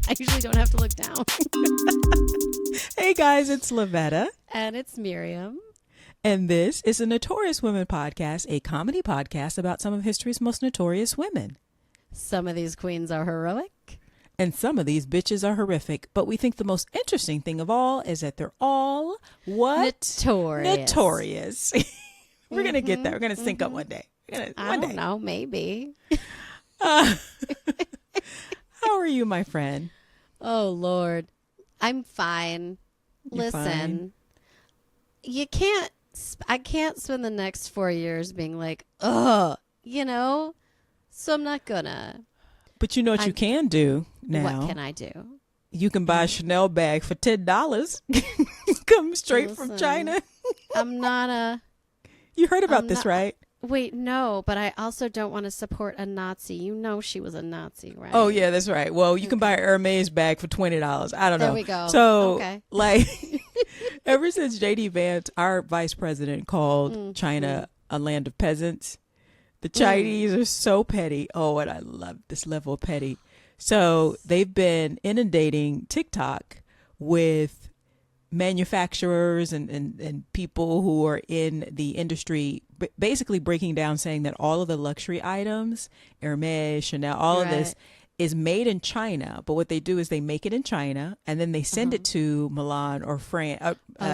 I usually don't have to look down. Hey guys, it's Lavetta. And it's Miriam. And this is a Notorious Women podcast, a comedy podcast about some of history's most notorious women. Some of these queens are heroic. And some of these bitches are horrific. But we think the most interesting thing of all is that they're all what? Notorious. We're going to get there. We're going to sync up one day. I don't know. Maybe. How are you, my friend? Oh, Lord. I'm fine. You're fine? I can't spend the next 4 years being like, ugh, so I'm not gonna. But you know what you can do now? What can I do? You can buy a Chanel bag for $10. Come straight from China. I'm not a... You heard about this, right? Wait, no, but I also don't want to support a Nazi. You know she was a Nazi, right? Oh, yeah, that's right. Well, you can buy an Hermes bag for $20. I don't know. There we go. So, ever since J.D. Vance, our vice president, called China a land of peasants, the Chinese are so petty. Oh, and I love this level of petty. So, they've been inundating TikTok with manufacturers and people who are in the industry basically breaking down, saying that all of the luxury items, Hermes, Chanel, all of this is made in China. But what they do is they make it in China and then they send it to Milan or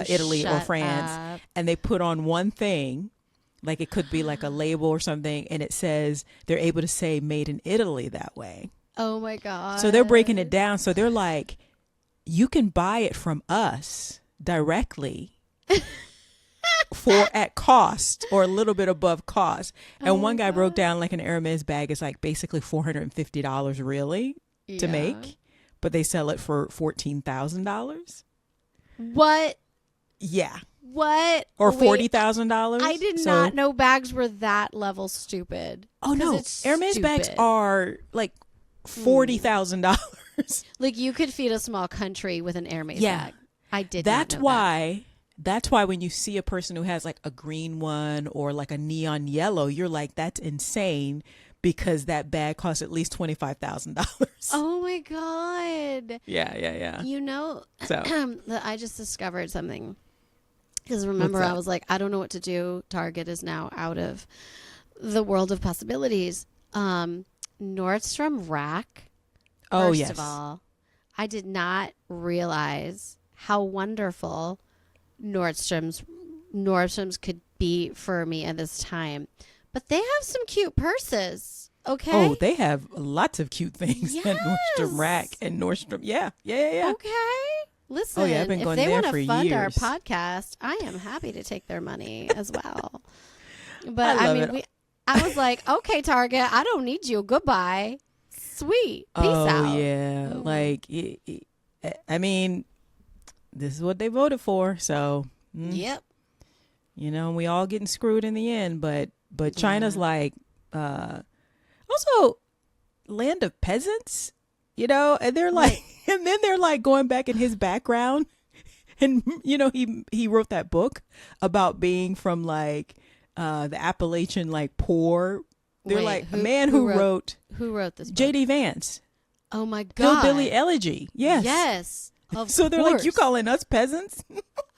Italy or France, and they put on one thing, like it could be like a label or something, and it says they're able to say made in Italy that way. Oh my God. So they're breaking it down. So they're like, you can buy it from us directly at cost or a little bit above cost. And one guy broke down like an Hermes bag is like basically $450 really to make, but they sell it for $14,000. What? Yeah. What? Or $40,000. I did not know bags were that level stupid. Oh no, Hermes bags are like $40,000. Like you could feed a small country with an Hermes bag. I did not know that. That's why when you see a person who has like a green one or like a neon yellow, you're like, that's insane, because that bag costs at least $25,000. Oh my God. Yeah. That I just discovered something. Because remember, I was like, I don't know what to do. Target is now out of the world of possibilities. Nordstrom Rack. First of all, I did not realize how wonderful Nordstrom's could be for me at this time. But they have some cute purses. Okay. Oh, they have lots of cute things at Nordstrom Rack and Nordstrom. Yeah. Okay. Listen, I've been going if they there want for to fund our years. podcast, I am happy to take their money as well. But I was like, okay, Target, I don't need you. Goodbye. Sweet. Peace out. Oh, yeah. Like, I mean, this is what they voted for. So, yep. We all getting screwed in the end. But China's like, also land of peasants, and they're like, and then they're like going back in his background. And, he wrote that book about being from like the Appalachian, like poor. They're like a man who wrote this book? J.D. Vance. Oh my God. Hillbilly Elegy. Yes. So they're like, you calling us peasants?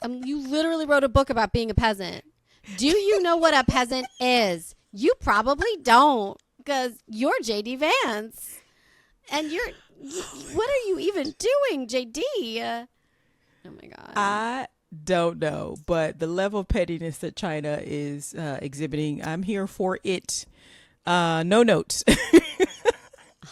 You literally wrote a book about being a peasant. Do you know what a peasant is? You probably don't, because you're J.D. Vance. And what are you even doing, J.D.? Oh my God. I don't know, but the level of pettiness that China is exhibiting, I'm here for it. No notes.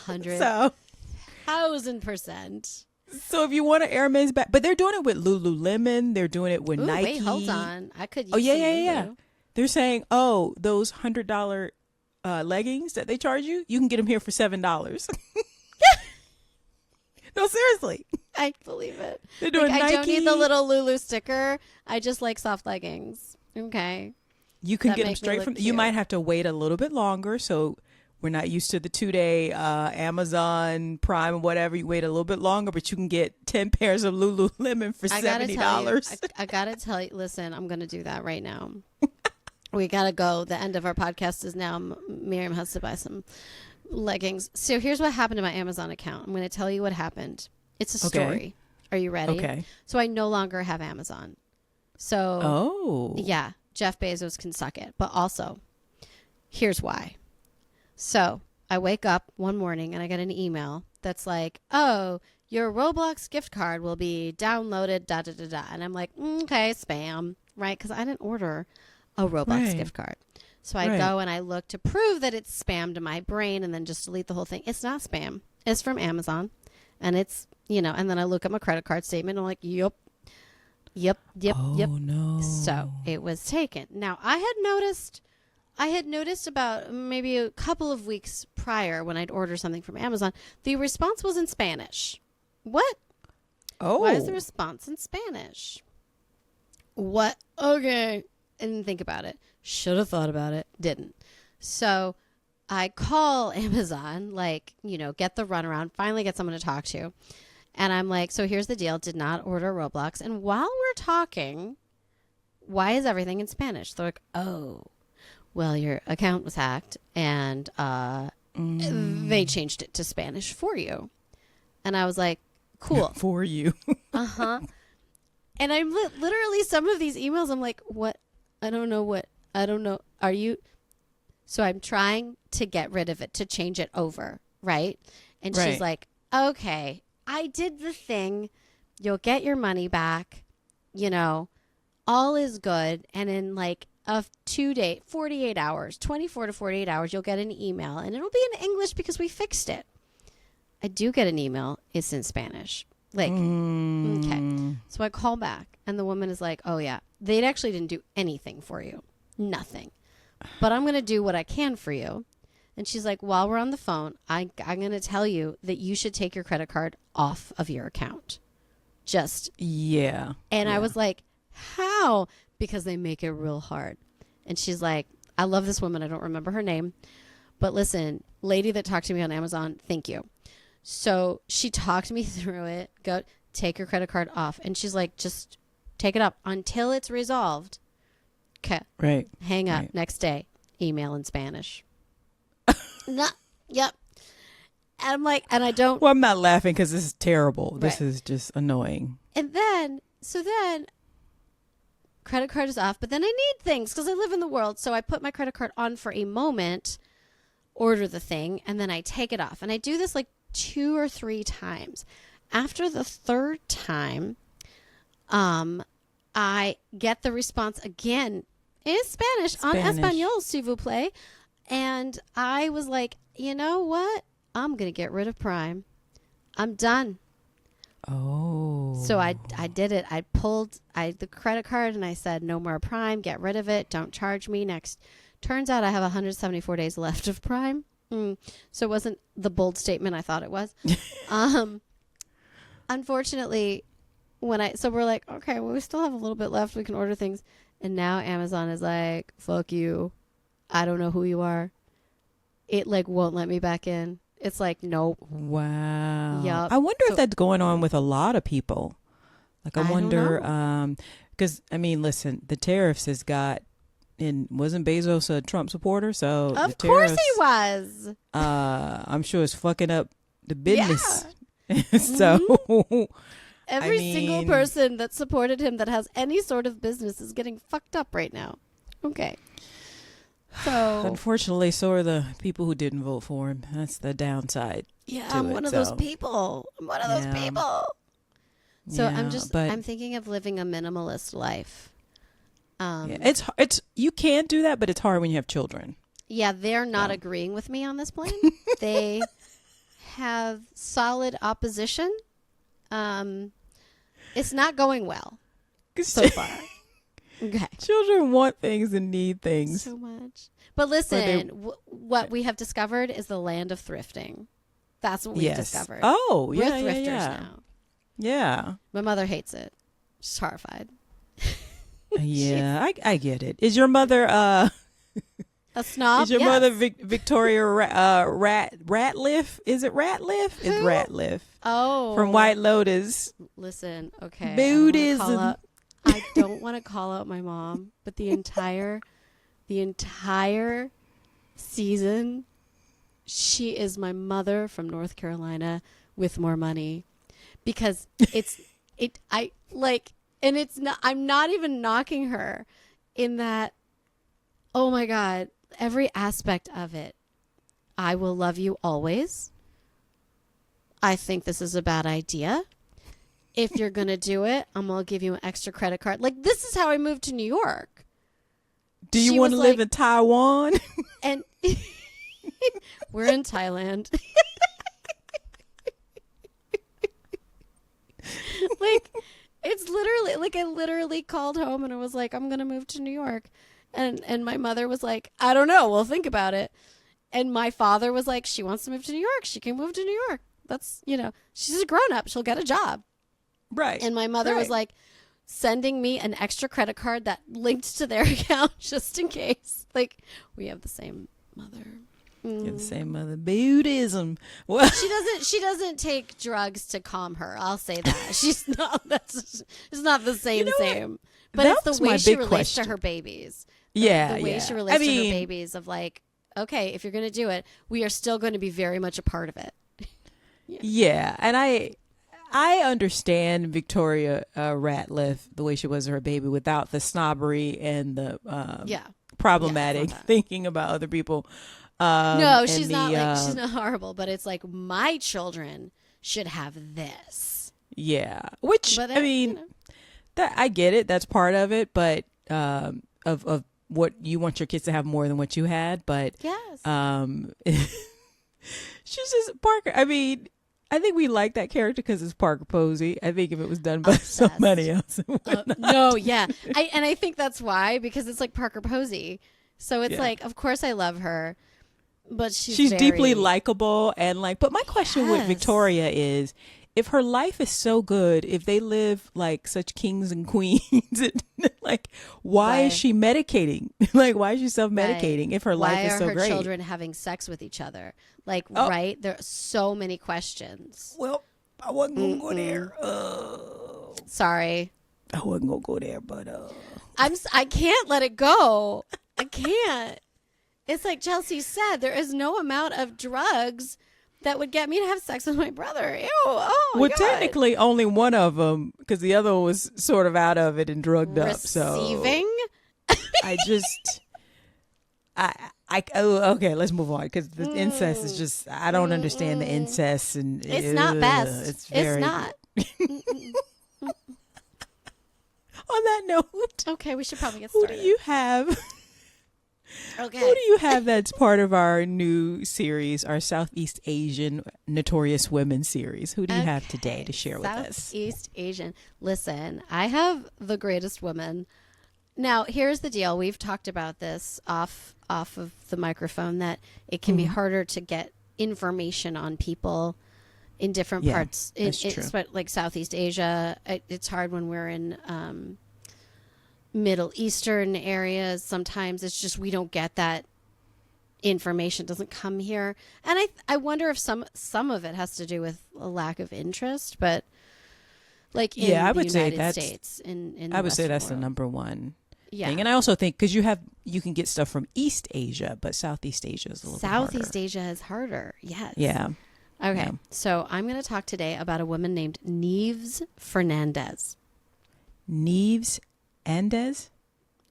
100,000%. So if you want an Hermes bag, but they're doing it with Lululemon, they're doing it with Nike. Wait, hold on. I could use yeah. They're saying, those $100 leggings that they charge you, you can get them here for $7. No, seriously. I believe it. They're doing Nike. I don't need the little Lulu sticker. I just like soft leggings. Okay. You can get them straight from. You might have to wait a little bit longer. So we're not used to the 2-day Amazon Prime or whatever. You wait a little bit longer, but you can get 10 pairs of Lululemon for $70. I gotta tell you. Listen, I'm gonna do that right now. We gotta go. The end of our podcast is now. Miriam has to buy some leggings. So here's what happened to my Amazon account. I'm going to tell you what happened. It's a story. Are you ready? Okay. So I no longer have Amazon. So yeah, Jeff Bezos can suck it. But also, here's why. So I wake up one morning and I get an email that's like, oh, your Roblox gift card will be downloaded, da da da da. And I'm like, okay, spam, right? Because I didn't order a Roblox gift card. So I go and I look to prove that it's spam to my brain and then just delete the whole thing. It's not spam. It's from Amazon. And it's, and then I look at my credit card statement and I'm like, yep. Oh, no. So it was taken. Now, I had noticed about maybe a couple of weeks prior when I'd order something from Amazon, the response was in Spanish. What? Oh. Why is the response in Spanish? What? Okay. I didn't think about it. Should have thought about it. Didn't. So I call Amazon, get the runaround, finally get someone to talk to. And I'm like, so here's the deal. Did not order Roblox. And while we're talking, why is everything in Spanish? They're like, oh, well, your account was hacked and they changed it to Spanish for you. And I was like, cool. For you. Uh-huh. And I'm literally some of these emails, I'm like, what? I don't know. Are you? So I'm trying to get rid of it, to change it over. Right. And she's like, okay, I did the thing. You'll get your money back. All is good. And in 48 hours, 24 to 48 hours, you'll get an email and it'll be in English because we fixed it. I do get an email. It's in Spanish. Okay. So I call back and the woman is like, oh yeah, they actually didn't do anything for you. Nothing. But I'm going to do what I can for you. And she's like, while we're on the phone, I'm going to tell you that you should take your credit card off of your account. Yeah. And I was like, how? Because they make it real hard. And she's like, I love this woman. I don't remember her name. But listen, lady that talked to me on Amazon, thank you. So she talked me through it. Go take your credit card off. And she's like, just take it up until it's resolved. Okay. Right. Hang up. Right. Next day, email in Spanish. Yep. And I'm like, and I don't. Well, I'm not laughing because this is terrible. Right. This is just annoying. And then, credit card is off, but then I need things because I live in the world. So I put my credit card on for a moment, order the thing, and then I take it off. And I do this 2 or 3 times. After the 3rd time, I get the response again in Spanish. En español, s'il vous plaît. And I was like, you know what? I'm going to get rid of Prime. I'm done. Oh. So I did it. I pulled the credit card and I said, no more Prime. Get rid of it. Don't charge me next. Turns out I have 174 days left of Prime. So it wasn't the bold statement I thought it was. Unfortunately, so we're like, okay, well, we still have a little bit left. We can order things. And now Amazon is like, fuck you. I don't know who you are. It won't let me back in. It's like, nope. Wow. Yep. I wonder if that's going on with a lot of people. I wonder, because listen, the tariffs has got, and wasn't Bezos a Trump supporter? So of course he was. I'm sure it's fucking up the business. Yeah. So every single person that supported him that has any sort of business is getting fucked up right now. Okay. So unfortunately, so are the people who didn't vote for him. That's the downside. Yeah, I'm one of those people. So I'm thinking of living a minimalist life. It's you can't do that, but it's hard when you have children. Yeah, they're not agreeing with me on this plan. They have solid opposition. It's not going well so far. Okay. Children want things and need things so much. But listen, what we have discovered is the land of thrifting. That's what we've discovered. Oh, We're yeah, thrifters now. Yeah. Yeah. My mother hates it. She's horrified. Yeah, I get it. Is your mother a snob? Is your mother Victoria Ratliff? Is it Ratliff? Who? It's Ratliff. Oh. From White Lotus. Listen, okay. Buddhism. I don't want to call out my mom, but the entire season she is my mother from North Carolina with more money, because and it's not, I'm not even knocking her in that, oh my God, every aspect of it. I will love you always. I think this is a bad idea. If you're going to do it, I'm going to give you an extra credit card. Like, this is how I moved to New York. Do you want to live in Taiwan? And we're in Thailand. Like, it's literally, like, I literally called home and I was like, I'm going to move to New York. And my mother was like, I don't know. We'll think about it. And my father was like, she wants to move to New York. She can move to New York. That's, she's a grown up. She'll get a job. Right. And my mother was like sending me an extra credit card that linked to their account just in case. Like, we have the same mother. You have the same mother. Buddhism. Well, she doesn't take drugs to calm her. I'll say that. She's not, it's not the same. But it's the way she relates to her babies. The way she relates to her babies, of like, okay, if you're going to do it, we are still going to be very much a part of it. Yeah. And I understand Victoria Ratliff, the way she was to her baby, without the snobbery and the problematic thinking about other people. No, she's not she's not horrible, but it's like, my children should have this. Yeah. Which, but, that I get it. That's part of it. But of what you want your kids to have more than what you had. But yes. She's just Parker. I think we like that character because it's Parker Posey. I think if it was done by somebody else, it would not. I think that's why, because it's like Parker Posey. So it's like, of course I love her, but she's deeply likable and like. But my question with Victoria is, if her life is so good, if they live like such kings and queens, like, why is she medicating? Like, why is she self-medicating if her life is so great? Why are her children having sex with each other? Like, right? There are so many questions. Well, I wasn't going to go there. Sorry. I wasn't going to go there, but I can't let it go. I can't. It's like Chelsea said, there is no amount of drugs that would get me to have sex with my brother. Ew. Oh, my God. Technically only one of them, because the other one was sort of out of it and drugged up. Receiving? Okay, let's move on, because the incest is just, I don't understand the incest. And it's not best. It's not. On that note. Okay, we should probably get started. Who do you have? Okay. Who do you have that's part of our new series, our Southeast Asian Notorious Women series? Who do you have today to share with us? Southeast Asian. Listen, I have the greatest woman. Now, here's the deal. We've talked about this off of the microphone, that it can be harder to get information on people in different parts. That's true. Like Southeast Asia. It's hard when we're in Middle Eastern areas. Sometimes it's just, we don't get that information. It doesn't come here. And I wonder if some of it has to do with a lack of interest, but like in I would the say United States, in I would say that's the number one thing. And I also think, because you can get stuff from East Asia, but Southeast Asia is a little Southeast Asia is harder. Yes. Yeah. Okay. Yeah. So I'm going to talk today about a woman named Nieves Fernandez. Nieves Fernandez?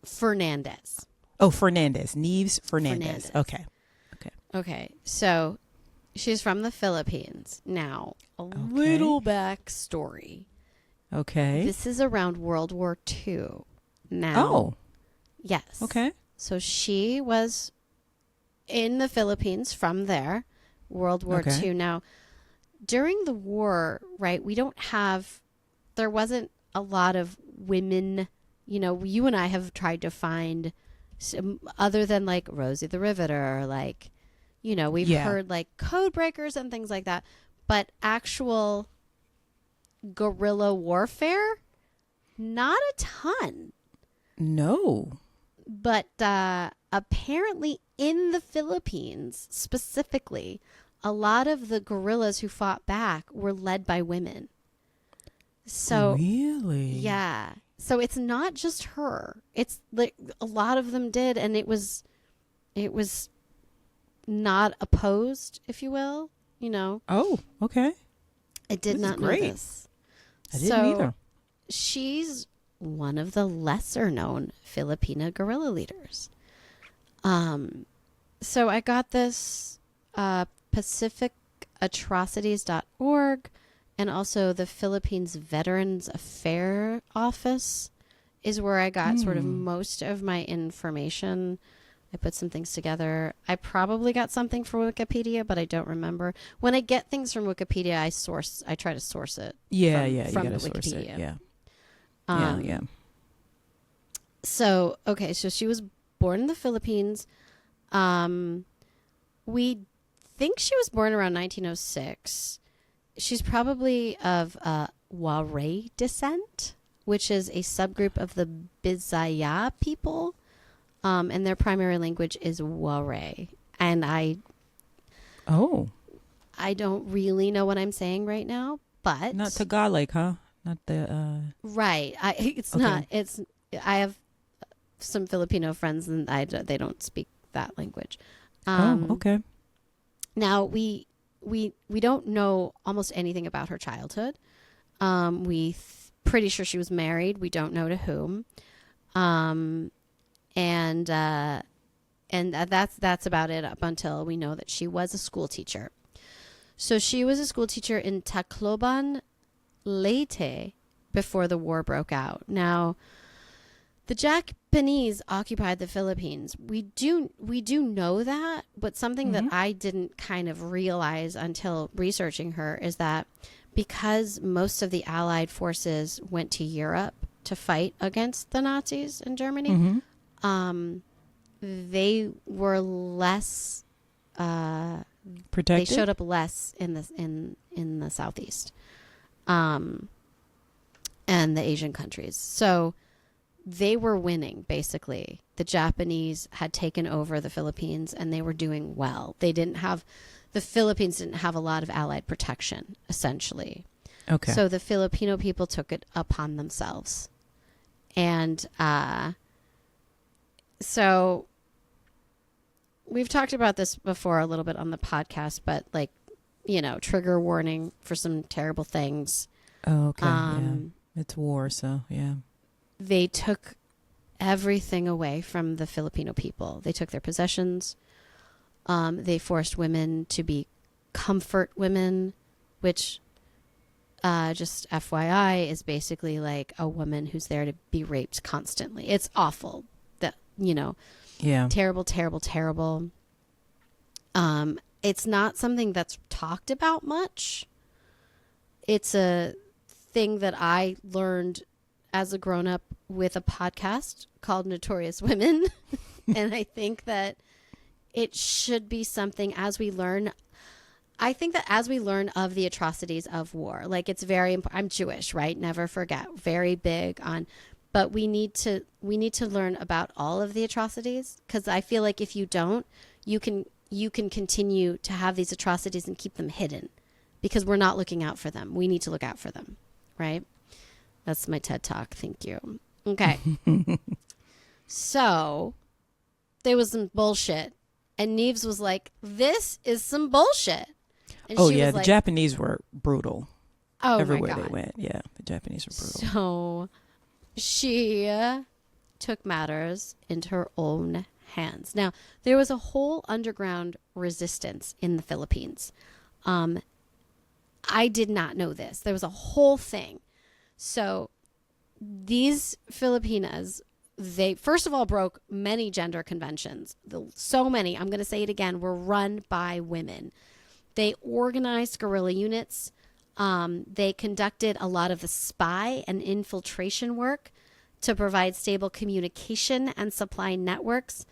Fernandez. Oh, Fernandez. Nieves Fernandez. Okay. So she's from the Philippines. Now, a little backstory. Okay. This is around World War II. Now. Yes. Okay. So she was in the Philippines from there, World War II. Now, during the war, right, there wasn't a lot of women. You and I have tried to find some, other than like Rosie the Riveter, or like, we've heard like code breakers and things like that, but actual guerrilla warfare, not a ton. No. But apparently in the Philippines specifically, a lot of the guerrillas who fought back were led by women. So really? Yeah. So it's not just her. It's like a lot of them did, and it was not opposed, if you will. Oh, okay. I did This is not know great. this. I didn't either. She's one of the lesser known Filipina guerrilla leaders. So I got this PacificAtrocities.org, and also the Philippines Veterans Affairs Office is where I got sort of most of my information. I put some things together. I probably got something from Wikipedia, but I don't remember. When I get things from Wikipedia, I try to source it. Yeah, from you the gotta source it. Wikipedia. Yeah. So she was born in the Philippines. We think she was born around 1906. She's probably of Waray descent, which is a subgroup of the Bisaya people. And their primary language is Waray. And I don't really know what I'm saying right now, but Not Tagalog, huh? Not the right. I have some Filipino friends, and they don't speak that language. okay. Now we don't know almost anything about her childhood. Pretty sure she was married. We don't know to whom. And that's about it up until we know that she was a school teacher. So she was a school teacher in Tacloban, Leyte, before the war broke out. Now, the Japanese occupied the Philippines. We do know that, but something that I didn't kind of realize until researching her is that because most of the Allied forces went to Europe to fight against the Nazis in Germany, they were less Protected? they showed up less in the southeast, and the Asian countries. So they were winning, basically. The Japanese had taken over the Philippines, and they were doing well. The Philippines didn't have a lot of Allied protection, essentially. Okay. So the Filipino people took it upon themselves. And so we've talked about this before a little bit on the podcast, but trigger warning for some terrible things. Oh, okay. Yeah. It's war, so yeah. They took everything away from the Filipino people. They took their possessions. They forced women to be comfort women, which, just FYI, is basically like a woman who's there to be raped constantly. It's awful. Yeah. Terrible, terrible, terrible. It's not something that's talked about much. It's a thing that I learned as a grown-up with a podcast called Notorious Women. And I think that it should be something as we learn. I think that as we learn of the atrocities of war, it's very important. I'm Jewish, right? Never forget. Very big on, but we need to learn about all of the atrocities, because I feel like if you don't, you can continue to have these atrocities and keep them hidden because we're not looking out for them. We need to look out for them, right? That's my TED Talk. Thank you. Okay. So there was some bullshit. And Nieves was like, this is some bullshit. And she was the Japanese were brutal. Oh, everywhere my God. they went. Yeah, the Japanese were brutal. So she took matters into her own hands. Now, there was a whole underground resistance in the Philippines. I did not know this. There was a whole thing. So these Filipinas, they first of all broke many gender conventions. So many, I'm going to say it again, were run by women. They organized guerrilla units. They conducted a lot of the spy and infiltration work to provide stable communication and supply networks,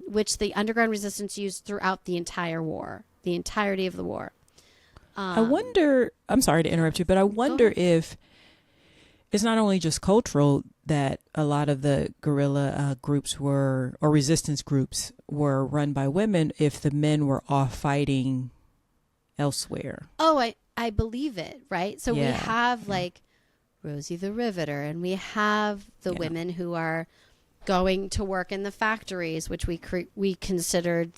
which the underground resistance used throughout the entire war, the entirety of the war. I wonder, I'm sorry to interrupt you, but I wonder if it's not only just cultural that a lot of the guerrilla groups or resistance groups were run by women, if the men were off fighting elsewhere. Oh, I believe it, right? So we have Rosie the Riveter, and we have the women who are going to work in the factories, which we considered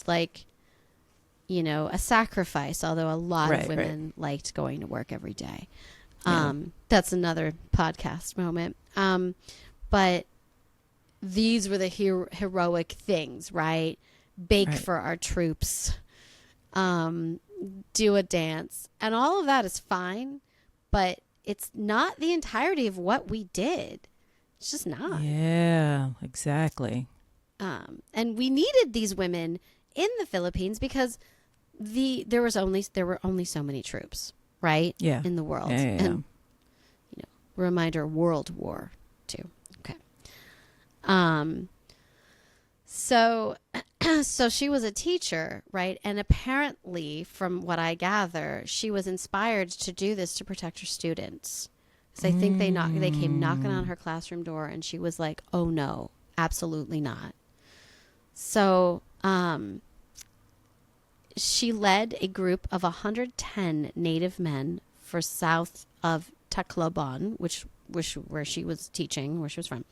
a sacrifice, although a lot of Right, women liked going to work every day. Yeah. That's another podcast moment. But these were the heroic things, right? Bake Right. for our troops, do a dance, and all of that is fine, but it's not the entirety of what we did. It's just not. Yeah, exactly. And we needed these women in the Philippines because there were only so many troops, right? Yeah. In the world. Yeah. And reminder, World War II. Okay. So she was a teacher, right? And apparently, from what I gather, she was inspired to do this to protect her students. So I think they came knocking on her classroom door, and she was like, "Oh no, absolutely not." So she led a group of 110 Native men for south of Tacloban, where she was teaching, where she was from.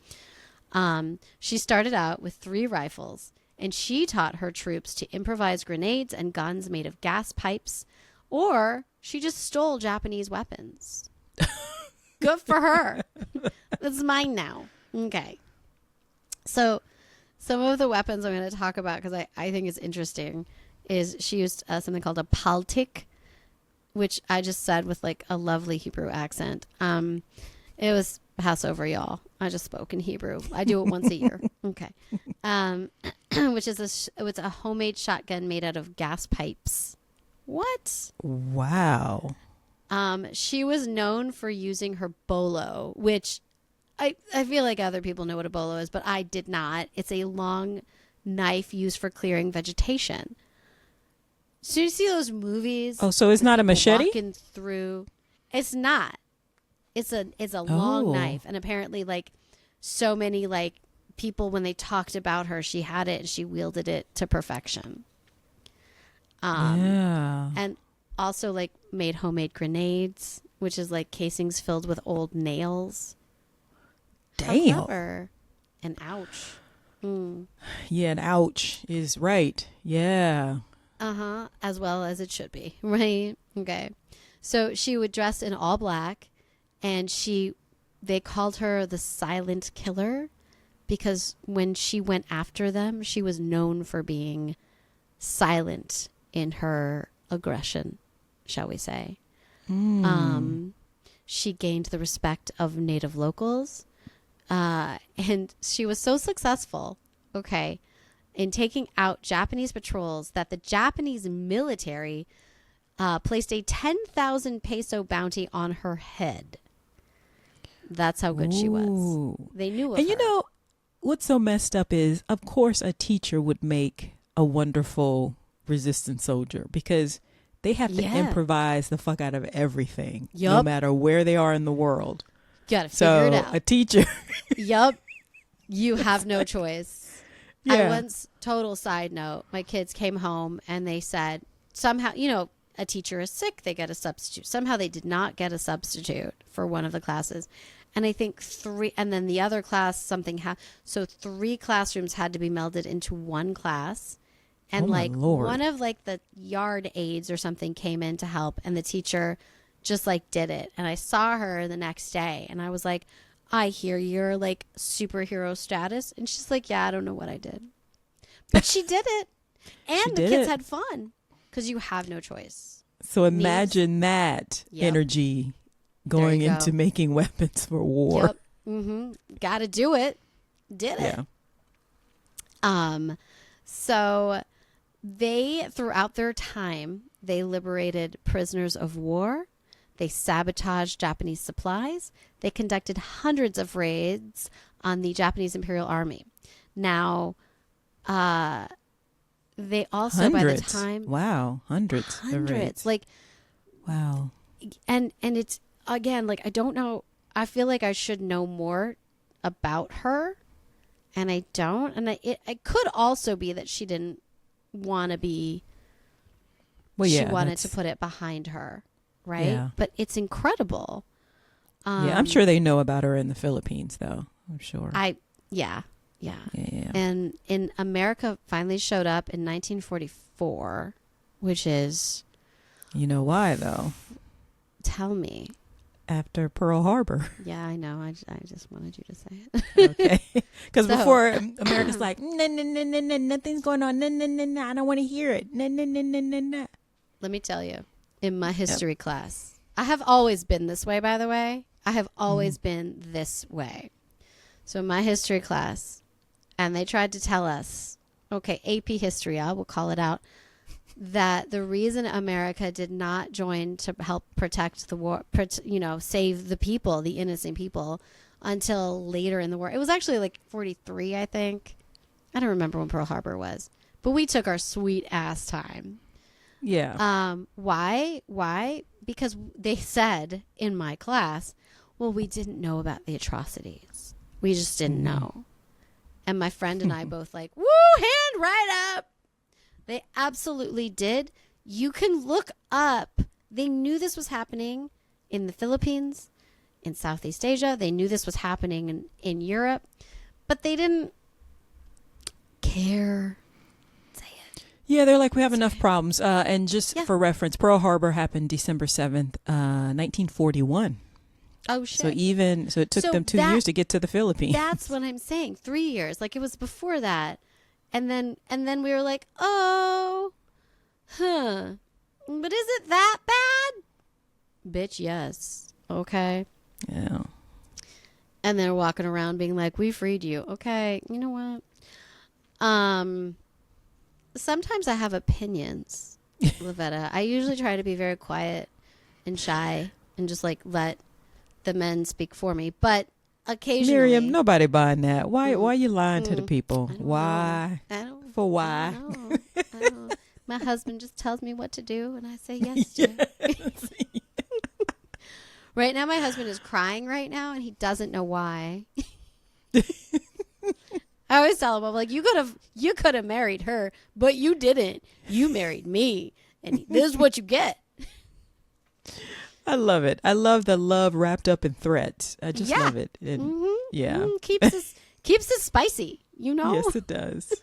She started out with 3 rifles, and she taught her troops to improvise grenades and guns made of gas pipes, or she just stole Japanese weapons. Good for her. That's mine now. Okay. So some of the weapons I'm going to talk about, because I think it's interesting, is she used something called a paltik, which I just said with like a lovely Hebrew accent. It was Passover, y'all. I just spoke in Hebrew. I do it once a year. Okay. Which is it's a homemade shotgun made out of gas pipes. What? Wow. She was known for using her bolo, which I feel like other people know what a bolo is, but I did not. It's a long knife used for clearing vegetation. So you see those movies? Oh, so it's not a machete? Walking through. It's not. It's a long knife, and apparently, like, so many like people, when they talked about her, she had it and she wielded it to perfection. Yeah. And also like made homemade grenades, which is like casings filled with old nails. Damn. However, and ouch. Yeah, and ouch is right. Yeah. As well as it should be, right? Okay. So she would dress in all black, and they called her the silent killer because when she went after them, she was known for being silent in her aggression, shall we say. She gained the respect of native locals, and she was so successful, okay, in taking out Japanese patrols that the Japanese military placed a 10,000 peso bounty on her head. That's how good she was. They knew of her. And you know, what's so messed up is, of course, a teacher would make a wonderful resistance soldier because they have to improvise the fuck out of everything, no matter where they are in the world. Gotta figure it out. A teacher. Yup. You have no choice. Yeah. I once, total side note, my kids came home and they said, somehow, a teacher is sick, they get a substitute. Somehow they did not get a substitute for one of the classes. And I think 3, and then the other class, so 3 classrooms had to be melded into one class. And one of like the yard aides or something came in to help, and the teacher just like did it. And I saw her the next day and I was like, I hear you're like superhero status. And she's like, yeah, I don't know what I did. But she did it. And the kids had fun because you have no choice. So imagine that energy going into making weapons for war. Yep. Got to do it. Did it. Yeah. So throughout their time, they liberated prisoners of war. They sabotaged Japanese supplies. They conducted hundreds of raids on the Japanese Imperial Army. Now, they also, by the time... Wow, hundreds. Like, wow. And it's, again, like, I don't know. I feel like I should know more about her, and I don't. And it could also be that she didn't want to be... Well, she wanted to put it behind her, right? Yeah. But it's incredible. I'm sure they know about her in the Philippines, though. I'm sure. Yeah. And in America finally showed up in 1944. which is... You know why, though? Tell me. After Pearl Harbor. Yeah, I know. I just wanted you to say it. Okay. Because before, America's like, no, no, no, no, no, nothing's going on. No, no, no, no, I don't want to hear it. No, no, no, no, no, no. Let me tell you, in my history class, I have always been this way, by the way. I have always been this way. So in my history class, and they tried to tell us, okay, AP history, I will call it out, that the reason America did not join to help protect the war, save the people, the innocent people, until later in the war. It was actually like 43, I think. I don't remember when Pearl Harbor was, but we took our sweet ass time. Yeah. Why? Because they said in my class, well, we didn't know about the atrocities. We just didn't know. And my friend and I both like, woo, hand right up. They absolutely did. You can look up. They knew this was happening in the Philippines, in Southeast Asia. They knew this was happening in Europe, but they didn't care. Say it. Yeah, they're like, we have enough problems. And just for reference, Pearl Harbor happened December 7th, 1941. Oh, shit. So it took them 2 years to get to the Philippines. That's what I'm saying. 3 years. Like, it was before that. And then we were like, oh, but is it that bad? Bitch, yes. Okay. Yeah. And they're walking around being like, we freed you. Okay. You know what? Sometimes I have opinions, Lavetta. I usually try to be very quiet and shy and just like let the men speak for me. But occasionally, Miriam, nobody buying that. Why are you lying to the people? Why? I don't. For why? I don't. My husband just tells me what to do, and I say yes to it. Right now, my husband is crying right now, and he doesn't know why. I always tell him, I'm like, you could have married her, but you didn't. You married me, and this is what you get. I love it. I love the love wrapped up in threats. I just love it. And Keeps it spicy, you know? Yes, it does.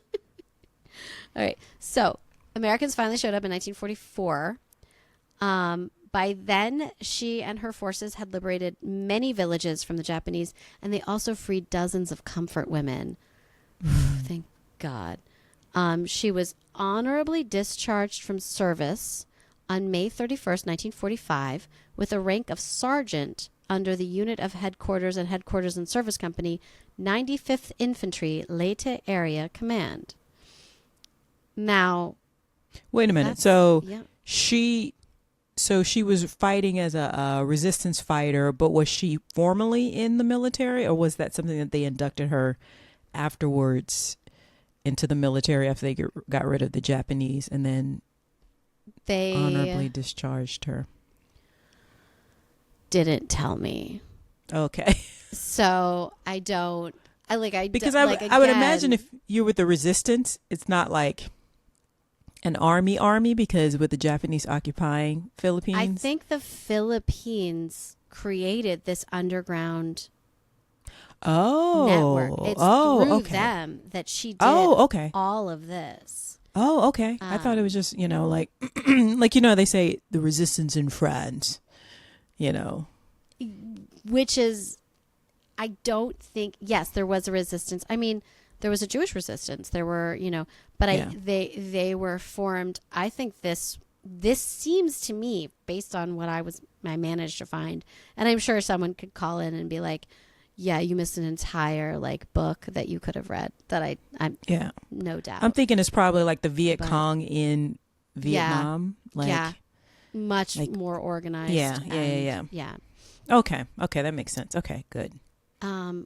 All right. So Americans finally showed up in 1944. By then, she and her forces had liberated many villages from the Japanese, and they also freed dozens of comfort women. Thank God. She was honorably discharged from service on May 31st, 1945, with a rank of sergeant under the unit of headquarters and service company, 95th Infantry Leyte Area Command. Now, wait a minute. So she was fighting as a resistance fighter, but was she formally in the military, or was that something that they inducted her afterwards into the military after they got rid of the Japanese and then they honorably discharged her? Didn't tell me. Okay. So I don't. I would imagine if you're with the resistance, it's not like an army because with the Japanese occupying Philippines. I think the Philippines created this underground network. It's through them that she did all of this. Oh, okay. I thought it was just, like, they say the resistance in France, Which is, I don't think, yes, there was a resistance. I mean, there was a Jewish resistance. There were, but they were formed. I think this seems to me, based on what I managed to find, and I'm sure someone could call in and be like, yeah, you missed an entire book that you could have read that I'm no doubt. I'm thinking it's probably like the Viet Cong in Vietnam. Much more organized. Yeah. Okay, that makes sense. Okay, good.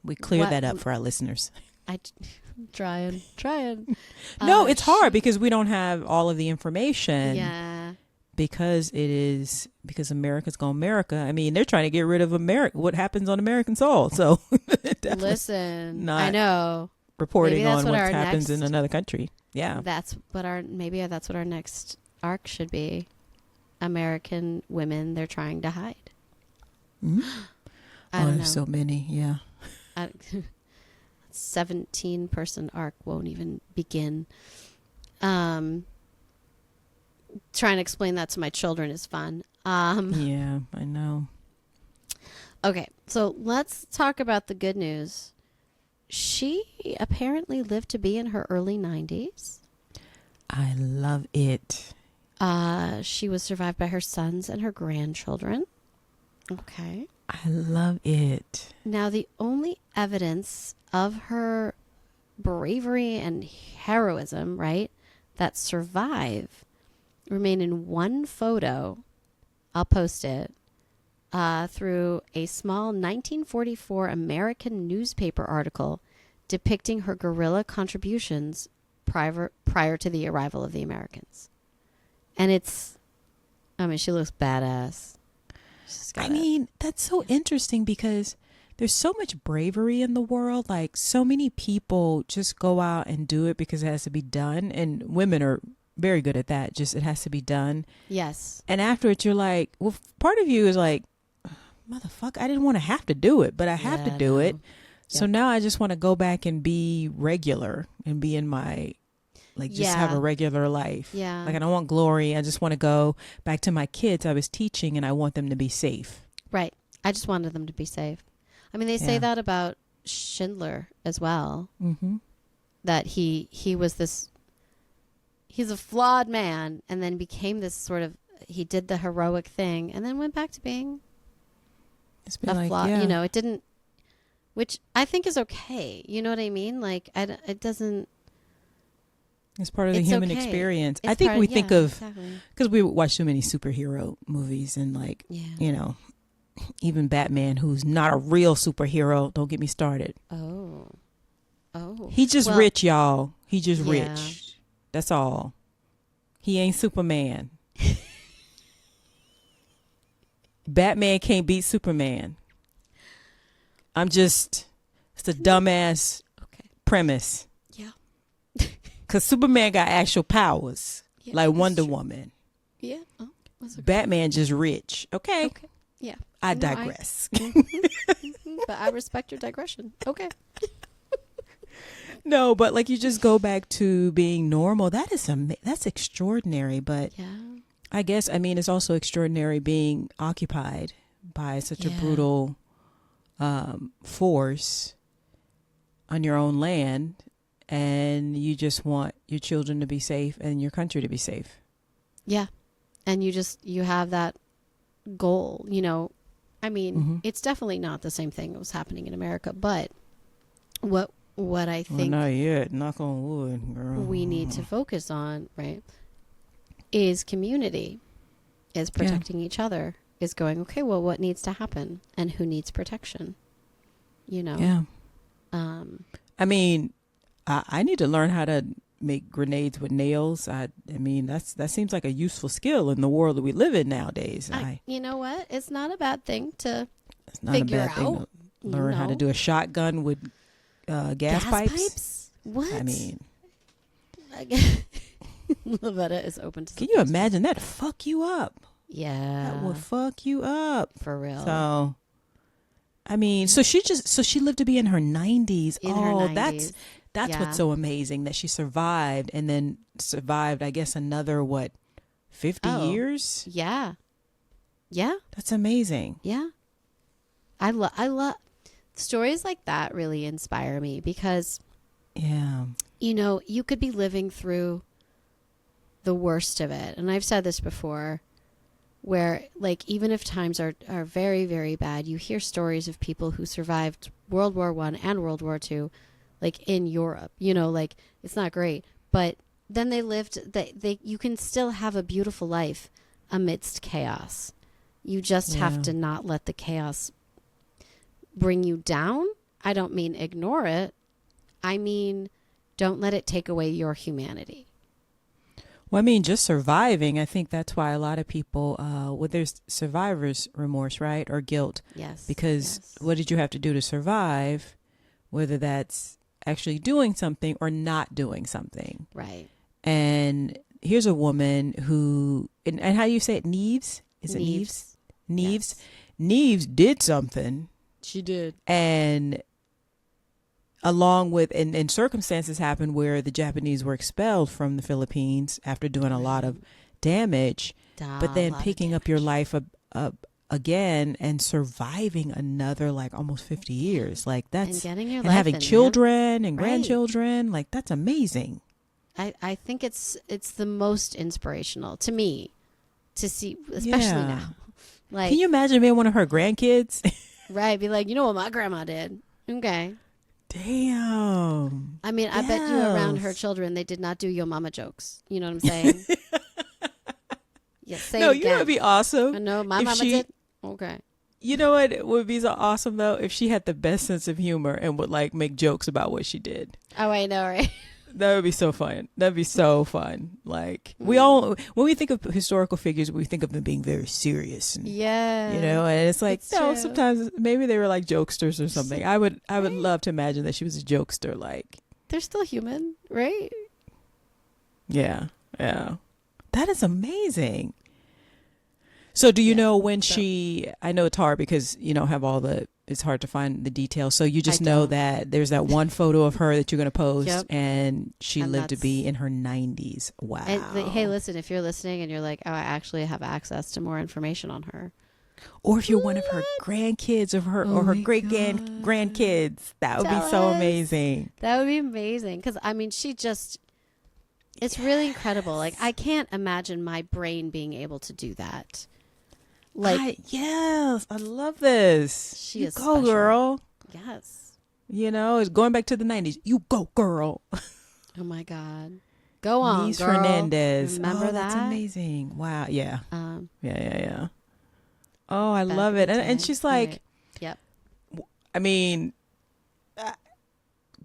We cleared that up for our listeners. I'm trying. No, it's hard because we don't have all of the information. Yeah. Because America's gone America. I mean, they're trying to get rid of America. What happens on American soil? So, listen, I know reporting on what happens in another country. Yeah, that's what our next arc should be. American women they're trying to hide. Mm-hmm. I don't know. There's so many. Yeah, 17-person arc won't even begin. trying to explain that to my children is fun. Yeah, I know. Okay, so let's talk about the good news. She apparently lived to be in her early 90s. I love it. She was survived by her sons and her grandchildren. Okay. I love it. Now, the only evidence of her bravery and heroism, right, that survive remain in one photo. I'll post it. Through a small 1944 American newspaper article depicting her guerrilla contributions prior to the arrival of the Americans. And she looks badass. That's so interesting because there's so much bravery in the world. Like, so many people just go out and do it because it has to be done. And women are very good at that. Just, it has to be done. Yes. And afterwards, you're like, well, part of you is like, motherfucker, I didn't want to have to do it, but I have to do it. So now I just want to go back and be regular and be in my, like, just have a regular life. Yeah. Like, I don't want glory. I just want to go back to my kids I was teaching, and I want them to be safe. Right. I just wanted them to be safe. I mean, they say that about Schindler as well. Mm-hmm. That he was he's a flawed man, and then became this sort of, he did the heroic thing, and then went back to being a flawed, it didn't, which I think is okay. You know what I mean? Like, it doesn't. It's part of the human experience. I think we think of, because we watch so many superhero movies and, like, even Batman, who's not a real superhero. Don't get me started. Oh. He's just rich, y'all. He just rich. That's all. He ain't Superman. Batman can't beat Superman. It's a dumbass premise. Yeah. Because Superman got actual powers, like Wonder Woman. Yeah. Oh, that's okay. Batman just rich. Okay. Yeah. I digress. But I respect your digression. Okay. No, but like, you just go back to being normal. That's extraordinary. But I guess, it's also extraordinary being occupied by such a brutal force on your own land, and you just want your children to be safe and your country to be safe. Yeah. And you have that goal, It's definitely not the same thing that was happening in America, but what I think, not yet, knock on wood, girl, we need to focus on, right, is community, is protecting each other, is going, okay, well, what needs to happen and who needs protection, Yeah. I need to learn how to make grenades with nails. That seems like a useful skill in the world that we live in nowadays. You know what? It's not a bad thing to figure out. Learn how to do a shotgun with gas pipes. What? Lavetta is open to. Can you imagine that? Fuck you up. Yeah, that would fuck you up for real. So, so she lived to be in her 90s. Her 90s. That's what's so amazing, that she survived, and then survived, I guess, another 50 years. Yeah. That's amazing. Yeah. I love stories like that. Really inspire me because, you could be living through the worst of it, and I've said this before, where, like, even if times are very, very bad, you hear stories of people who survived World War I and World War II, like in Europe, like, it's not great, but then they lived, you can still have a beautiful life amidst chaos. You just have to not let the chaos bring you down. I don't mean ignore it. I mean, don't let it take away your humanity. Well, just surviving. I think that's why a lot of people, there's survivor's remorse, right? Or guilt. Yes. Because what did you have to do to survive? Whether that's actually doing something or not doing something. Right. And here's a woman who, and how do you say it? Nieves? Is it Nieves? Nieves. Yes. Nieves did something. She did. And along with, and circumstances happened where the Japanese were expelled from the Philippines after doing a lot of damage, but then lot of picking up your life again and surviving another like almost 50 years. Like that's, and getting your and life having in, children and Right. grandchildren. Like that's amazing. I think it's the most inspirational to me to see, especially now. Like, Can you imagine being one of her grandkids? right, be like, you know what my grandma did? Okay. Damn. I mean, I bet you around her Yes. children, they did not do yo mama jokes. You know what I'm saying? Yeah, say No, it you know again. what'd be awesome? I know my if mama she- did. Okay. You know what would be so awesome though? If she had the best sense of humor and would like make jokes about what she did. Oh, I know, right? That would be so fun. That'd be so fun. Like we all, when we think of historical figures, we think of them being very serious and Yeah. you know, and it's like, That's no, true. sometimes maybe they were like jokesters or something. I would love to imagine that she was a jokester. Like, They're still human, right? yeah. That is amazing. So do you know when I know it's hard because you don't have it's hard to find the details. So you just I know don't. that there's that one photo of her that you're going to post Yep. and she And lived to that's- be in her 90s. Wow. And hey, listen, if you're listening and you're like, oh, I actually have access to more information on her. Or if you're one of her grandkids or her my great God. grandkids, that would be Tell so us. amazing. That would be amazing. Because, I mean, it's really incredible. Like, I can't imagine my brain being able to do that. Like, Yes, I love this. She You is go, special. girl. yes. You know, it's going back to the 90s. You go, girl. Oh, my God. Go on, Nieves girl. Fernandez. Remember that? That's amazing. Wow. Yeah. Um, Yeah. Oh, I back love in it. the And day. she's like, Right. Yep. I mean,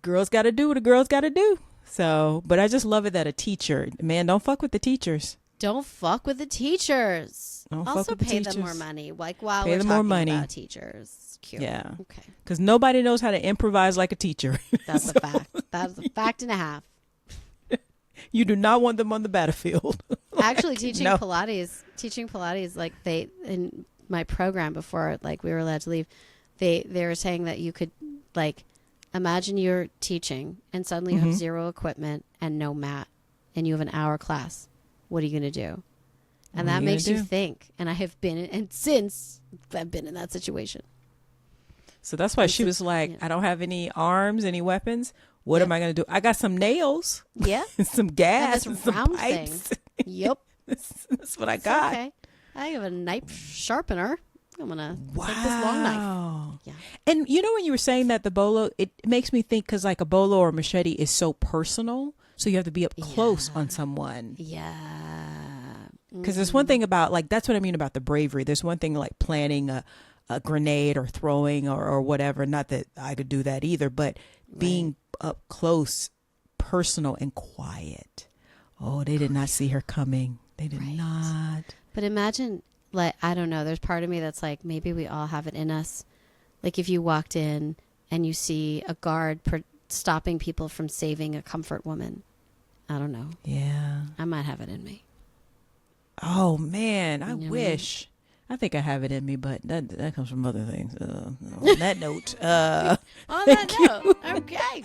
girls got to do what a girl's got to do. So, but I just love it that a teacher, man, don't fuck with the teachers. Don't fuck with the teachers. Don't fuck Also with the pay them more teachers. money. Like, while Pay we're them talking more money. about teachers. Cute. Yeah. Okay. Because nobody knows how to improvise like a teacher. That's a fact. That's a fact and a half. You do not want them on the battlefield. Actually, teaching no. Pilates, like they in my program before, like we were allowed to leave, they were saying that you could, like, imagine you're teaching and suddenly you have zero equipment and no mat, and you have an hour class. What are you going to do? And What are that you makes gonna you do? think. And I have been, and since I've been in that situation. So that's why And she so- was like, yeah. I don't have any arms, any weapons. What am I going to do? I got some nails, Yeah. some gas, this and some round pipes. Yep. That's what I It's got. okay. I have a knife sharpener. I'm going to take this long knife. Wow. Yeah. And you know, when you were saying that the bolo, it makes me think because like a bolo or machete is so personal. So you have to be up close on someone. Yeah. Because there's one thing about like, that's what I mean about the bravery. There's one thing like planting a grenade or throwing or whatever. Not that I could do that either, but being up close, personal and quiet. Oh, they did not see her coming. They did not. But imagine, like, I don't know, there's part of me that's like, maybe we all have it in us. Like, if you walked in and you see a guard stopping people from saving a comfort woman, I don't know. Yeah. I might have it in me. Oh man, I You know? wish. I think I have it in me, but that comes from other things. On that note, On that note, okay.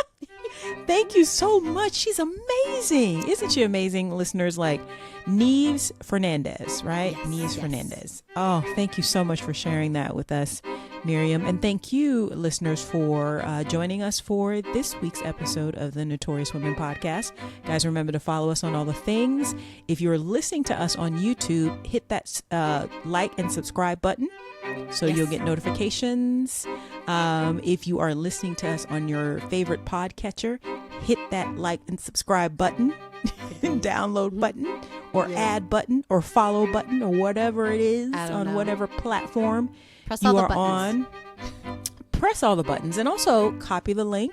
thank you so much. She's amazing. Isn't she amazing, listeners? Like Nieves Fernandez, right? Yes, Nieves yes. Fernandez. Oh, thank you so much for sharing that with us, Miriam. And thank you, listeners, for joining us for this week's episode of the Notorious Women podcast. Guys, remember to follow us on all the things. If you're listening to us on YouTube, hit that like and subscribe button so Yes. you'll get notifications. If you are listening to us on your favorite podcatcher, hit that like and subscribe button, download button, or add button, or follow button, or whatever it is I don't on know. whatever platform Press you all the are buttons. on. Press all the buttons, and also copy the link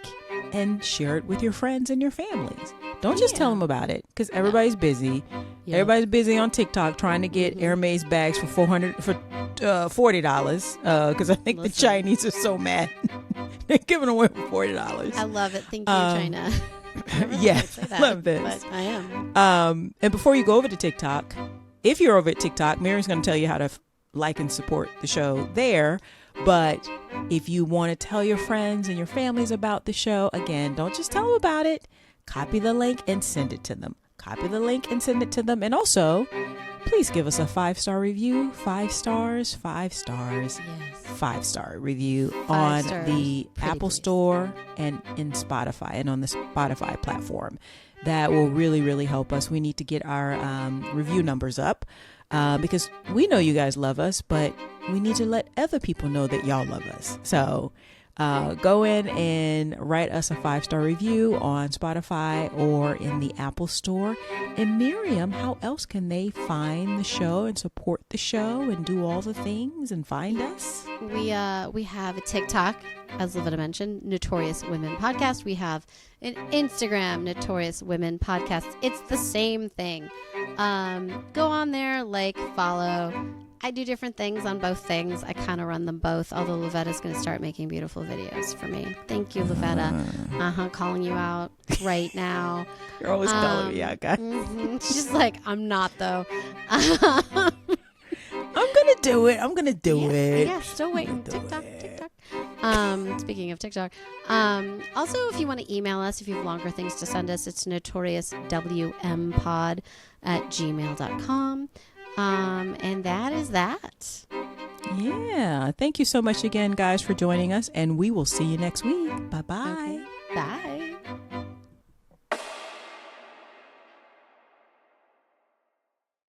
and share it with your friends and your families. Don't just tell them about it, because everybody's busy. Yeah. Everybody's busy on TikTok trying to get Hermes bags for $40. Because I think the Listen. Chinese are so mad. They're giving away for $40. I love it. Thank you, China. I really yeah, can't say that, love this. But I am. And before you go over to TikTok, if you're over at TikTok, Miriam's going to tell you how to like and support the show there. But if you want to tell your friends and your families about the show, again, don't just tell them about it. Copy the link and send it to them. Copy the link and send it to them. And also, please give us a 5-star review. 5 stars, 5 stars, Yes. 5-star review 5 on stars. the Pretty Apple please. Store and in Spotify and on the Spotify platform. That will really, really help us. We need to get our review numbers up because we know you guys love us, but we need to let other people know that y'all love us. So go in and write us a 5-star review on Spotify or in the Apple Store. And Miriam, how else can they find the show and support the show and do all the things and find us? We have a TikTok, as Lavetta mentioned, Notorious Women Podcast. We have an Instagram, Notorious Women Podcast. It's the same thing. Go on there, like, follow. I do different things on both things. I kind of run them both, although Lavetta's going to start making beautiful videos for me. Thank you, Lavetta. Calling you out right now. You're always calling me out, guys. She's like, I'm not, though. I'm going to do it. I'm going to do it. Yeah, still waiting. TikTok. Speaking of TikTok. Also, if you want to email us, if you have longer things to send us, it's notoriouswmpod@gmail.com. And that is that. Yeah. Thank you so much again, guys, for joining us. And we will see you next week. Bye-bye. Okay. Bye.